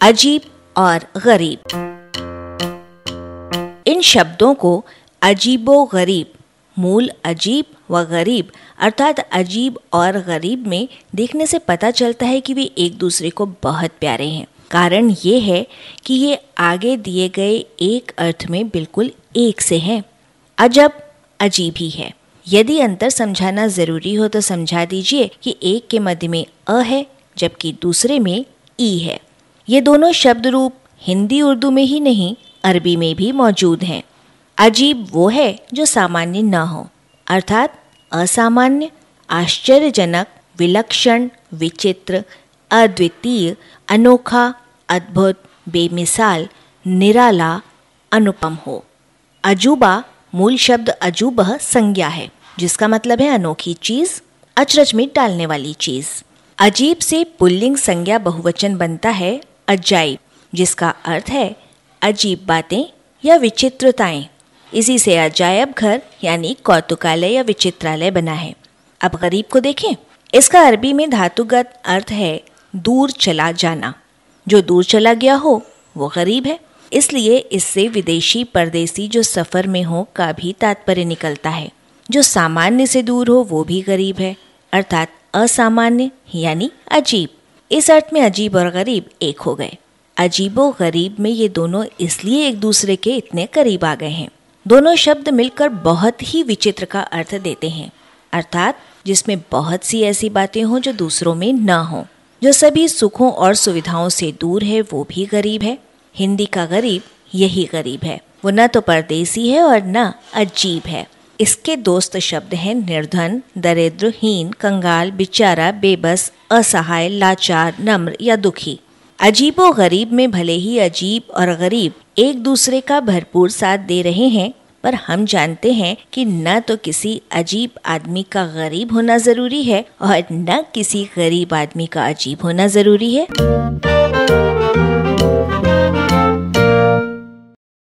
अजीब और गरीब। इन शब्दों को अजीबो गरीब, मूल अजीब व गरीब अर्थात अजीब और गरीब में देखने से पता चलता है कि वे एक दूसरे को बहुत प्यारे हैं। कारण ये है कि ये आगे दिए गए एक अर्थ में बिल्कुल एक से हैं। अजब अजीब ही है। यदि अंतर समझाना जरूरी हो तो समझा दीजिए कि एक के मध्य में अ है जबकि दूसरे में ई है। ये दोनों शब्द रूप हिंदी उर्दू में ही नहीं अरबी में भी मौजूद हैं। अजीब वो है जो सामान्य न हो, अर्थात असामान्य, आश्चर्यजनक, विलक्षण, विचित्र, अद्वितीय, अनोखा, अद्भुत, बेमिसाल, निराला, अनुपम हो। अजूबा मूल शब्द अजूबह संज्ञा है जिसका मतलब है अनोखी चीज, अचरज में डालने वाली चीज। अजीब से पुल्लिंग संज्ञा बहुवचन बनता है अजाइब, जिसका अर्थ है अजीब बातें या विचित्रताएं। इसी से अजायब घर यानी कौतुकालय या विचित्रालय बना है। अब गरीब को देखें। इसका अरबी में धातुगत अर्थ है दूर चला जाना। जो दूर चला गया हो वो गरीब है। इसलिए इससे विदेशी परदेसी जो सफर में हो का भी तात्पर्य निकलता है। जो सामान्य से दूर हो वो भी गरीब है, अर्थात असामान्य यानी अजीब। इस अर्थ में अजीब और गरीब एक हो गए। अजीबो गरीब में ये दोनों इसलिए एक दूसरे के इतने करीब आ गए हैं। दोनों शब्द मिलकर बहुत ही विचित्र का अर्थ देते हैं, अर्थात जिसमें बहुत सी ऐसी बातें हों जो दूसरों में न हो। जो सभी सुखों और सुविधाओं से दूर है वो भी गरीब है। हिंदी का गरीब यही गरीब है। वो न तो परदेसी है और न अजीब है। इसके दोस्त शब्द हैं निर्धन, दरिद्र, हीन, कंगाल, बेचारा, बेबस, असहाय, लाचार, नम्र या दुखी। अजीबो गरीब में भले ही अजीब और गरीब एक दूसरे का भरपूर साथ दे रहे हैं, पर हम जानते हैं कि न तो किसी अजीब आदमी का गरीब होना जरूरी है और न किसी गरीब आदमी का अजीब होना जरूरी है।